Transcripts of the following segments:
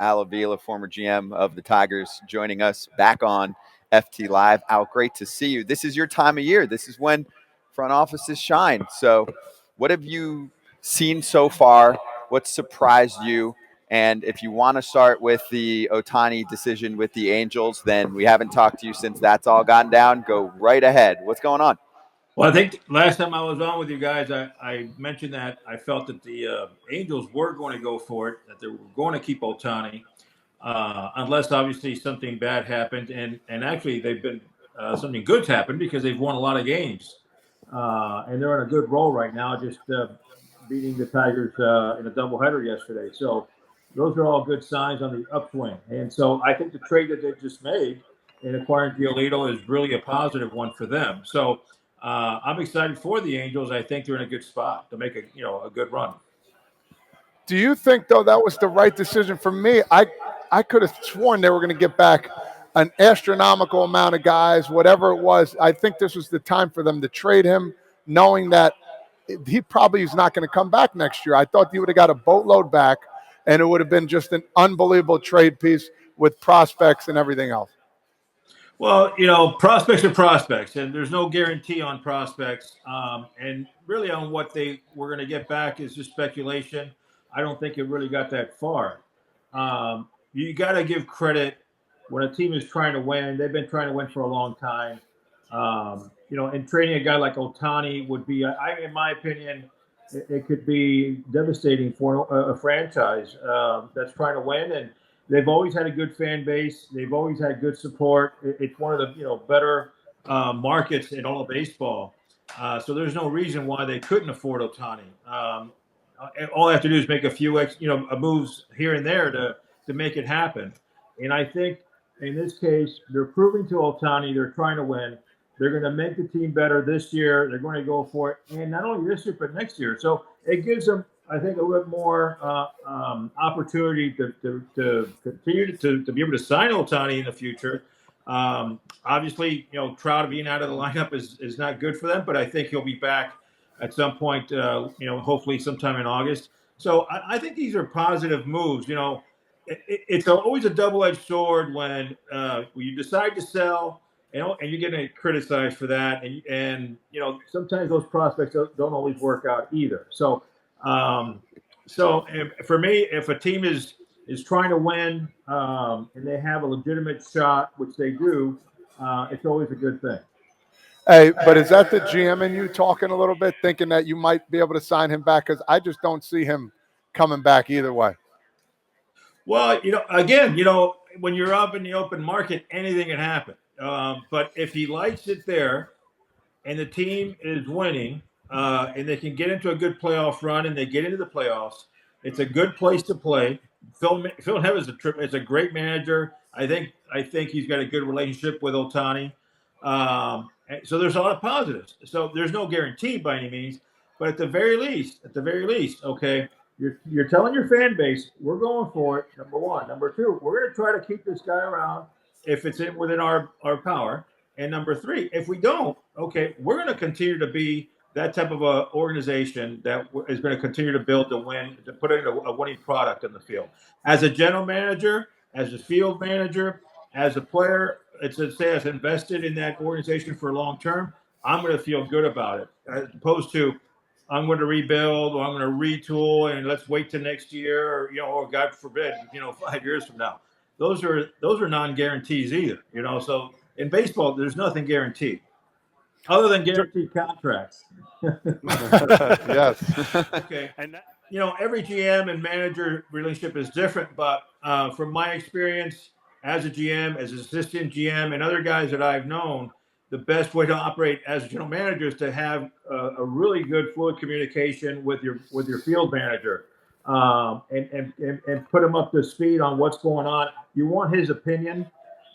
Avila, former GM of the Tigers, joining us back on FT Live. Al, great to see you. This is your time of year. This is when front offices shine. So what have you seen so far? What surprised you? And if you want to start with the Ohtani decision with the Angels, then we haven't talked to you since that's all gone down. Go right ahead. What's going on? Well, I think last time I was on with you guys, I mentioned that I felt that the Angels were going to go for it, that they were going to keep Ohtani, unless obviously something bad happened. And actually, they've been something good's happened because they've won a lot of games, and they're on a good roll right now. Just beating the Tigers in a doubleheader yesterday. So those are all good signs on the upswing. And so I think the trade that they just made in acquiring Giolito is really a positive one for them. So. I'm excited for the Angels. I think they're in a good spot to make a good run. Do you think, though, that was the right decision? For me, I could have sworn they were going to get back an astronomical amount of guys, whatever it was. I think this was the time for them to trade him, knowing that he probably is not going to come back next year. I thought he would have got a boatload back, and it would have been just an unbelievable trade piece with prospects and everything else. Well, prospects are prospects, and there's no guarantee on prospects. And really on what they were going to get back is just speculation. I don't think it really got that far. You got to give credit when a team is trying to win. They've been trying to win for a long time. And trading a guy like Ohtani would be, in my opinion, it could be devastating for a franchise that's trying to win. And they've always had a good fan base. They've always had good support. It's one of the better markets in all of baseball. So there's no reason why they couldn't afford Ohtani. All they have to do is make a few moves here and there to make it happen. And I think in this case, they're proving to Ohtani they're trying to win. They're going to make the team better this year. They're going to go for it, and not only this year but next year. So it gives them, I think, a little bit more opportunity to continue to be able to sign Ohtani in the future. Obviously, Trout being out of the lineup is not good for them, but I think he'll be back at some point. Hopefully sometime in August. So I think these are positive moves. It's always a double-edged sword when you decide to sell. And you're getting criticized for that, and sometimes those prospects don't always work out either. So for me, if a team is trying to win and they have a legitimate shot, which they do, it's always a good thing. Hey, but is that the GM in you talking a little bit, thinking that you might be able to sign him back? Because I just don't see him coming back either way. Well, again, when you're up in the open market, anything can happen. But if he likes it there and the team is winning and they can get into a good playoff run and they get into the playoffs, it's a good place to play. Phil Neville is a great manager. I think he's got a good relationship with Ohtani. So there's a lot of positives. So there's no guarantee by any means. But at the very least, okay, you're telling your fan base, we're going for it, number one. Number two, we're going to try to keep this guy around if it's within our power. And number three, if we don't, okay, we're going to continue to be that type of a organization that is going to continue to build to win, to put in a winning product in the field. As a general manager, as a field manager, as a player, it's to say I've invested in that organization for long term, I'm going to feel good about it, as opposed to I'm going to rebuild or I'm going to retool and let's wait till next year or God forbid, 5 years from now. Those are non-guarantees either, So in baseball, there's nothing guaranteed other than guaranteed contracts. Yes. Okay. And every GM and manager relationship is different, but from my experience as a GM, as an assistant GM, and other guys that I've known, the best way to operate as a general manager is to have a really good fluid communication with your field manager, and put him up to speed on what's going on. You want his opinion.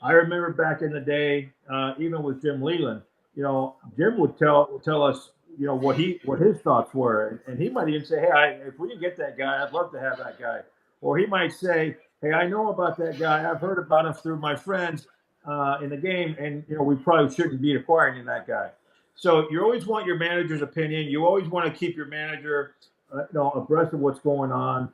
I remember back in the day, even with Jim Leland, Jim would tell us, what his thoughts were, and he might even say, "Hey, if we can get that guy, I'd love to have that guy," or he might say, "Hey, I know about that guy. I've heard about him through my friends in the game, and we probably shouldn't be acquiring that guy." So you always want your manager's opinion. You always want to keep your manager, abreast of what's going on.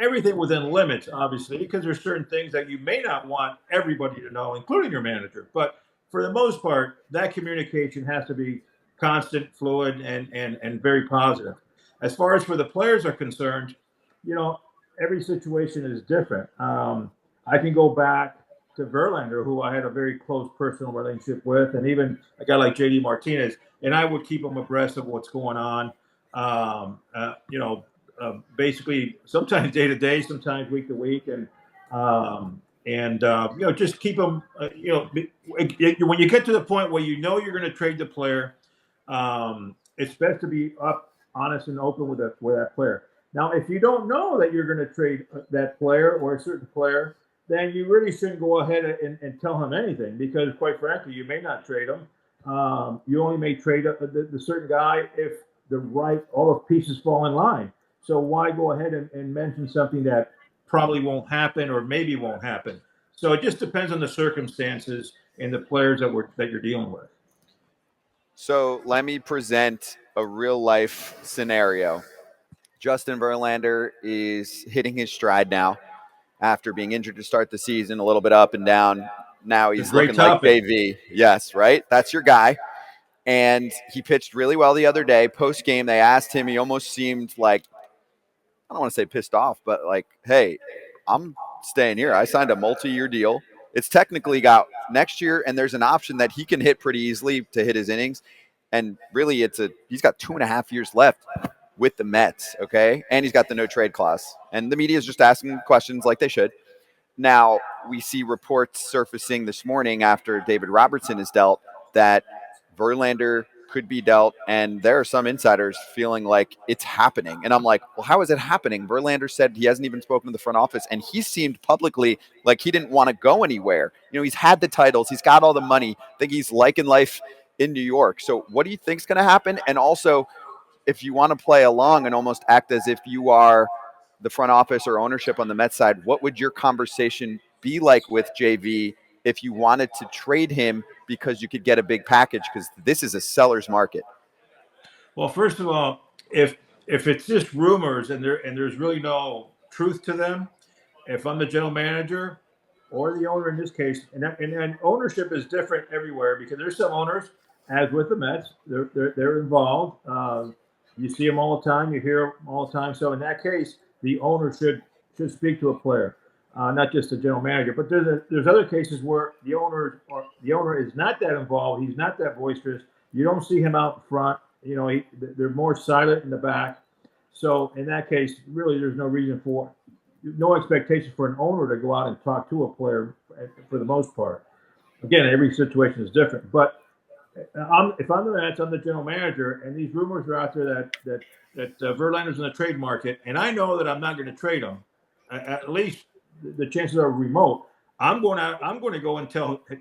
everything within limits, obviously, because there's certain things that you may not want everybody to know, including your manager. But for the most part, that communication has to be constant, fluid, and very positive. As far as for the players are concerned, you know, every situation is different. I can go back to Verlander, who I had a very close personal relationship with, and even a guy like JD Martinez, and I would keep them abreast of what's going on. Um, uh, you know, basically sometimes day to day, sometimes week to week, and just keep them. When you get to the point where you know you're going to trade the player, it's best to be honest, and open with that player. Now, if you don't know that you're going to trade that player or a certain player, then you really shouldn't go ahead and tell him anything, because, quite frankly, you may not trade him. You only may trade the certain guy if all the pieces fall in line. So why go ahead and mention something that probably won't happen or maybe won't happen? So it just depends on the circumstances and the players that you're dealing with. So let me present a real life scenario. Justin Verlander is hitting his stride now after being injured to start the season, a little bit up and down. Now It's a he's great looking like topic. JV. Yes, right? That's your guy. And he pitched really well the other day. Post game, they asked him. He almost seemed like, I don't want to say pissed off, but like, hey, I'm staying here. I signed a multi-year deal. It's technically got next year, and there's an option that he can hit pretty easily to hit his innings. And really, he's got 2.5 years left with the Mets, okay? And he's got the no trade clause. And the media is just asking questions like they should. Now, we see reports surfacing this morning after David Robertson is dealt that Verlander could be dealt, and there are some insiders feeling like it's happening. And I'm like, well, how is it happening? Verlander said he hasn't even spoken to the front office, and he seemed publicly like he didn't want to go anywhere. He's had the titles, he's got all the money. I think he's liking life in New York. So what do you think's going to happen? And also, if you want to play along and almost act as if you are the front office or ownership on the Mets side, what would your conversation be like with JV if you wanted to trade him because you could get a big package? Because this is a seller's market. Well, first of all, if it's just rumors and there's really no truth to them, if I'm the general manager or the owner in this case, and ownership is different everywhere, because there's some owners, as with the Mets, they're involved. You see them all the time, you hear them all the time. So in that case, the owner should speak to a player, not just the general manager. But there's other cases where the owner is not that involved. He's not that boisterous. You don't see him out front. They're more silent in the back. So in that case, really, there's no expectation for an owner to go out and talk to a player for the most part. Again, every situation is different. But if I'm the Mets, I'm the general manager, and these rumors are out there that Verlander's in the trade market, and I know that I'm not going to trade him. At least the chances are remote. I'm going to go and tell, hey,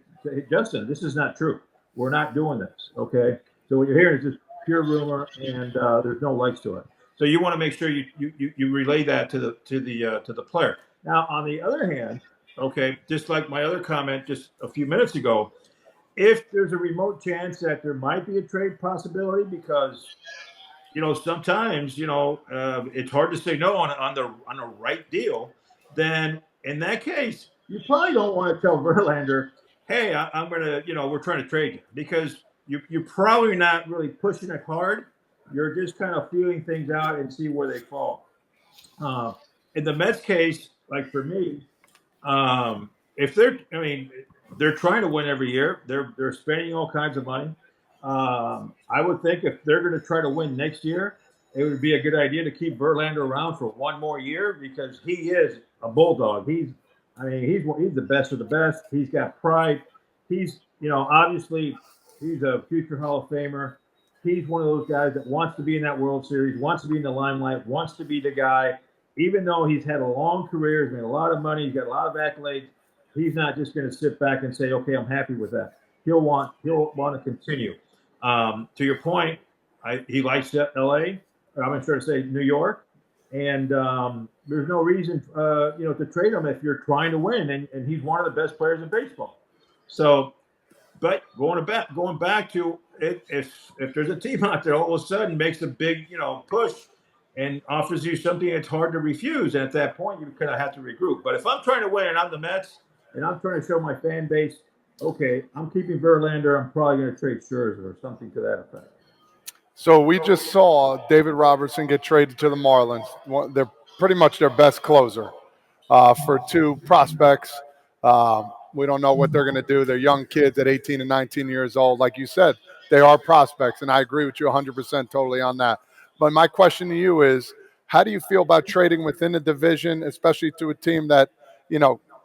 Justin, this is not true. We're not doing this. Okay. So what you're hearing is just pure rumor, and there's no legs to it. So you want to make sure you relay that to the player. Now, on the other hand, okay, just like my other comment just a few minutes ago, if there's a remote chance that there might be a trade possibility, because sometimes it's hard to say no on the right deal, then in that case you probably don't want to tell Verlander, hey, I'm gonna we're trying to trade you, because you're probably not really pushing it hard. You're just kind of feeling things out and see where they fall. In the Mets case, like for me, if they're trying to win every year. They're spending all kinds of money. I would think if they're going to try to win next year, it would be a good idea to keep Verlander around for one more year, because he is a bulldog. He's the best of the best. He's got pride. He's obviously he's a future Hall of Famer. He's one of those guys that wants to be in that World Series, wants to be in the limelight, wants to be the guy. Even though he's had a long career, he's made a lot of money, he's got a lot of accolades, he's not just going to sit back and say, "Okay, I'm happy with that." He'll want to continue. To your point, he likes L.A. I'm sure to say New York, and there's no reason to trade him if you're trying to win, and he's one of the best players in baseball. So, but going back to it, if there's a team out there all of a sudden makes a big push, and offers you something that's hard to refuse. And at that point, you kind of have to regroup. But if I'm trying to win and I'm the Mets and I'm trying to show my fan base, okay, I'm keeping Verlander, I'm probably going to trade Scherzer or something to that effect. So we just saw David Robertson get traded to the Marlins. They're pretty much their best closer for two prospects. We don't know what they're going to do. They're young kids at 18 and 19 years old. Like you said, they are prospects, and I agree with you 100% totally on that. But my question to you is, how do you feel about trading within the division, especially to a team that,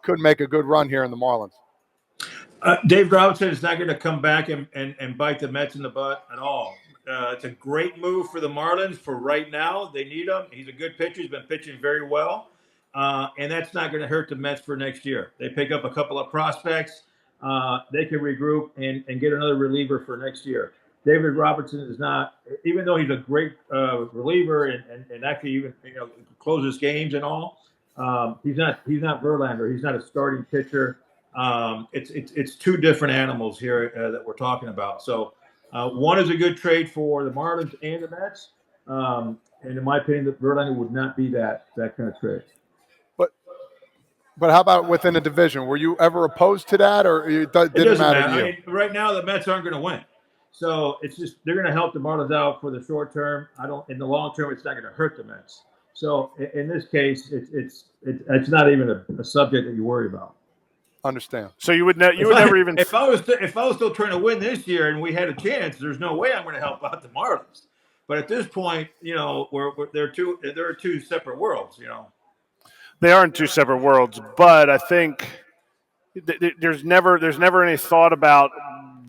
could make a good run here in the Marlins? Dave Robinson is not going to come back and bite the Mets in the butt at all. It's a great move for the Marlins for right now. They need him. He's a good pitcher. He's been pitching very well. And that's not going to hurt the Mets for next year. They pick up a couple of prospects. They can regroup and get another reliever for next year. David Robertson is not, even though he's a great reliever and actually even closes games and all. He's not Verlander. He's not a starting pitcher. It's two different animals here that we're talking about. So one is a good trade for the Marlins and the Mets. And in my opinion, the Verlander would not be that kind of trade. But how about within the division? Were you ever opposed to that, or it didn't matter to you? I mean, right now, the Mets aren't going to win. So it's just they're going to help the Marlins out for the short term. In the long term, it's not going to hurt the Mets. So in this case, it's not even a subject that you worry about. Understand. So you would never even. If I was still trying to win this year and we had a chance, there's no way I'm going to help out the Marlins. But at this point, there are two separate worlds. They are in two separate worlds, but I think there's never any thought about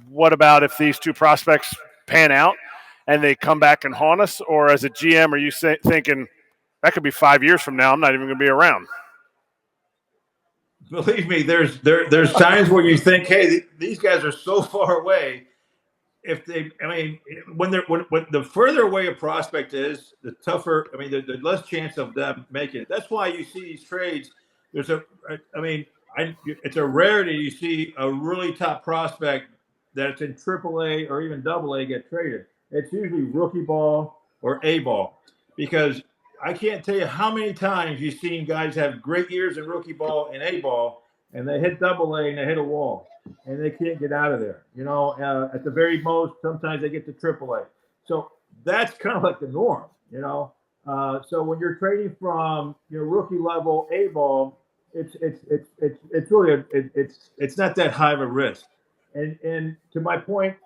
what about if these two prospects pan out and they come back and haunt us, or as a GM, are you thinking that could be 5 years from now? I'm not even going to be around. Believe me, there's times where you think, hey, these guys are so far away. When the further away a prospect is, the tougher. The less chance of them making it. That's why you see these trades. It's a rarity you see a really top prospect that's in AAA or even AA get traded. It's usually rookie ball or A ball, because I can't tell you how many times you've seen guys have great years in rookie ball and A ball, and they hit AA and they hit a wall, and they can't get out of there. At the very most, sometimes they get to AAA. So that's kind of like the norm. So when you're trading from rookie level A ball, it's really it's not that high of a risk. And to my point,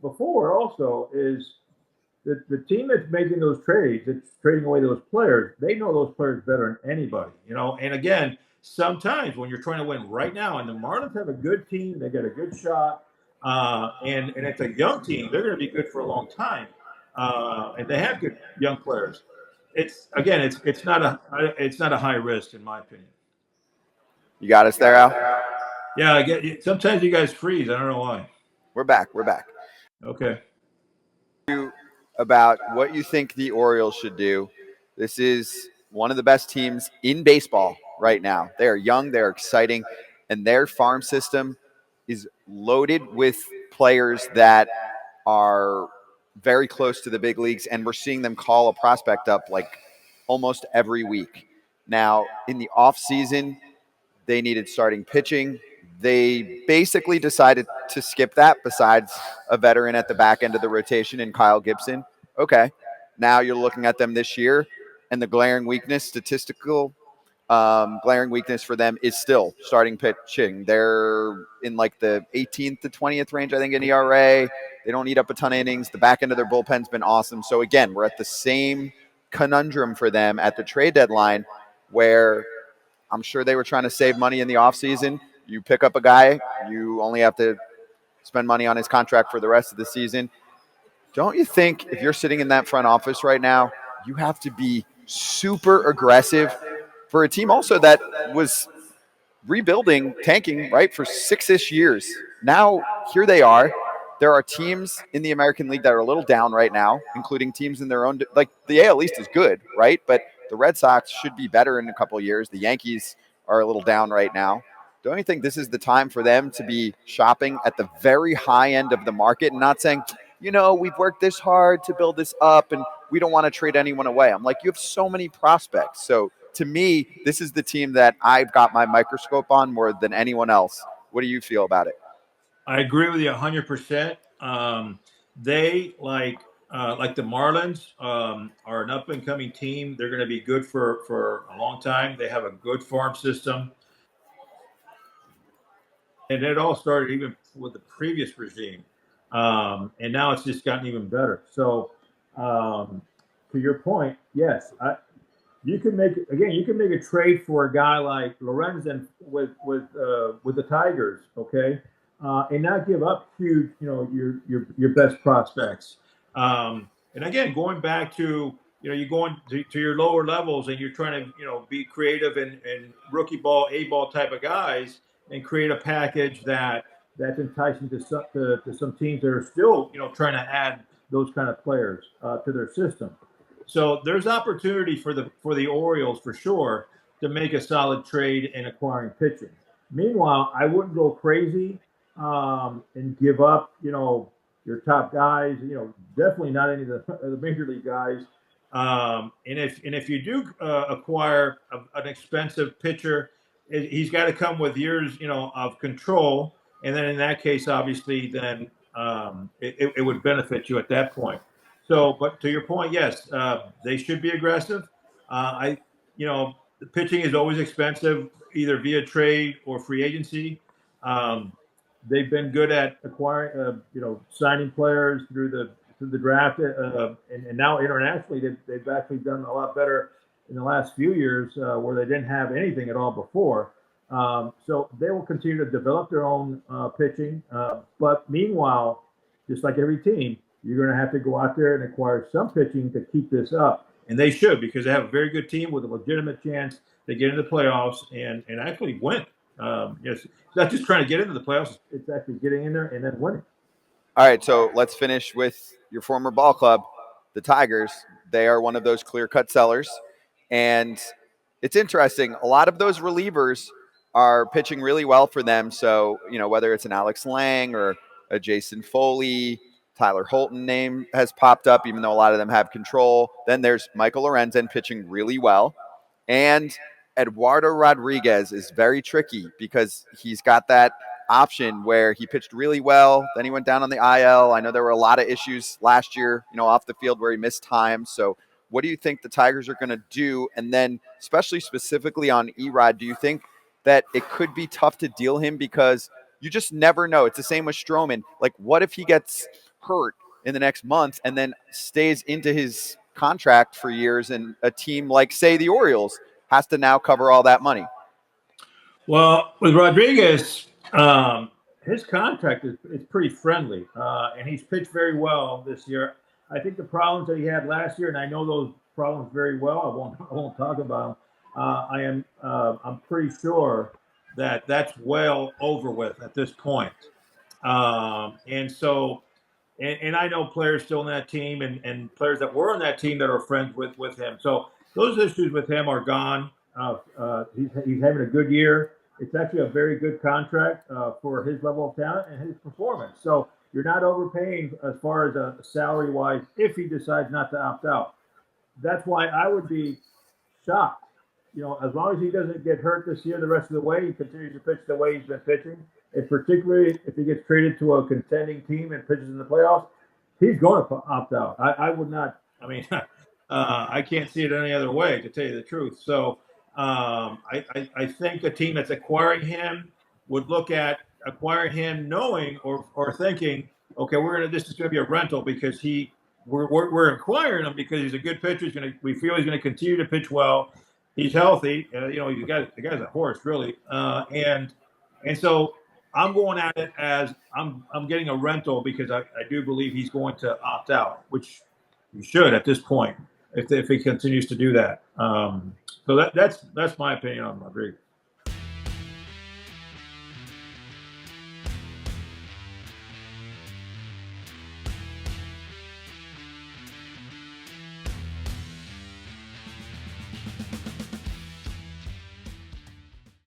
before also is the team that's making those trades, it's trading away those players. They know those players better than anybody, And again, sometimes when you're trying to win right now, and the Marlins have a good team, they got a good shot, and it's a young team. They're going to be good for a long time, and they have good young players. It's not a high risk in my opinion. You got us there, Al? Yeah, I get. Sometimes you guys freeze. I don't know why. We're back. Okay. About what you think the Orioles should do. This is one of the best teams in baseball right now. They are young, they're exciting, and their farm system is loaded with players that are very close to the big leagues, and we're seeing them call a prospect up like almost every week. Now, in the offseason, they needed starting pitching. They basically decided to skip that, besides a veteran at the back end of the rotation in Kyle Gibson. Okay, now you're looking at them this year, and the glaring weakness for them is still starting pitching. They're in like the 18th to 20th range, I think, in ERA. They don't eat up a ton of innings. The back end of their bullpen's been awesome. So again, we're at the same conundrum for them at the trade deadline, where I'm sure they were trying to save money in the offseason. You pick up a guy, you only have to spend money on his contract for the rest of the season. Don't you think if you're sitting in that front office right now, you have to be super aggressive for a team also that was rebuilding, tanking, right, for 6-ish years? Now, here they are. There are teams in the American League that are a little down right now, including teams in their own, like the AL East is good, right? But the Red Sox should be better in a couple of years. The Yankees are a little down right now. Don't you think this is the time for them to be shopping at the very high end of the market and not saying, we've worked this hard to build this up and we don't want to trade anyone away. I'm like, you have so many prospects. So to me, this is the team that I've got my microscope on more than anyone else. What do you feel about it? I agree with you 100%. They like the Marlins are an up and coming team. They're going to be good for a long time. They have a good farm system, and it all started even with the previous regime, and now it's just gotten even better. So, to your point, yes, you can make a trade for a guy like Lorenzen with the Tigers, okay, and not give up huge, your best prospects. And again, going back to you're going to your lower levels and you're trying to be creative and rookie ball, A ball type of guys and create a package that's enticing to some teams that are still trying to add those kind of players to their system. So there's opportunity for the Orioles for sure to make a solid trade in acquiring pitching. Meanwhile, I wouldn't go crazy and give up, your top guys. Definitely not any of the major league guys. And if you do acquire an expensive pitcher, he's got to come with years, of control. And then in that case, obviously, then it would benefit you at that point. So, but to your point, yes, they should be aggressive. The pitching is always expensive, either via trade or free agency. Um, they've been good at acquiring, signing players through the draft, and now internationally, they've actually done a lot better in the last few years, where they didn't have anything at all before. So they will continue to develop their own pitching. But meanwhile, just like every team, you're going to have to go out there and acquire some pitching to keep this up. And they should, because they have a very good team with a legitimate chance to get into the playoffs and actually win. It's not just trying to get into the playoffs, it's actually getting in there and then winning. All right, so let's finish with your former ball club, the Tigers. They are one of those clear-cut sellers. And it's interesting. A lot of those relievers are pitching really well for them. So, whether it's an Alex Lang or a Jason Foley, Tyler Holton name has popped up, even though a lot of them have control. Then there's Michael Lorenzen pitching really well. And Eduardo Rodriguez is very tricky because he's got that option where he pitched really well. Then he went down on the IL. I know there were a lot of issues last year, off the field where he missed time. So what do you think the Tigers are going to do? And then especially specifically on Erod, do you think that it could be tough to deal him because you just never know? It's the same with Stroman. Like, what if he gets hurt in the next month and then stays into his contract for years and a team like, say, the Orioles has to now cover all that money? Well, with Rodriguez, his contract is pretty friendly, and he's pitched very well this year. I think the problems that he had last year, and I know those problems very well. I won't talk about them. I'm pretty sure that that's well over with at this point. And so, and I know players still in that team and players that were on that team that are friends with him. So those issues with him are gone. He's having a good year. It's actually a very good contract for his level of talent and his performance. So you're not overpaying as far as a salary wise if he decides not to opt out. That's why I would be shocked. As long as he doesn't get hurt this year, the rest of the way, he continues to pitch the way he's been pitching, and particularly if he gets traded to a contending team and pitches in the playoffs, he's going to opt out. I would not. I mean, I can't see it any other way, to tell you the truth. So I think a team that's acquiring him would look at acquiring him knowing or thinking, okay, this is going to be a rental because we're acquiring him because he's a good pitcher. We feel he's going to continue to pitch well. He's healthy. The guy's a horse, really. And so I'm going at it as I'm getting a rental because I do believe he's going to opt out, which he should at this point if he continues to do that. So that's my opinion on Rodriguez.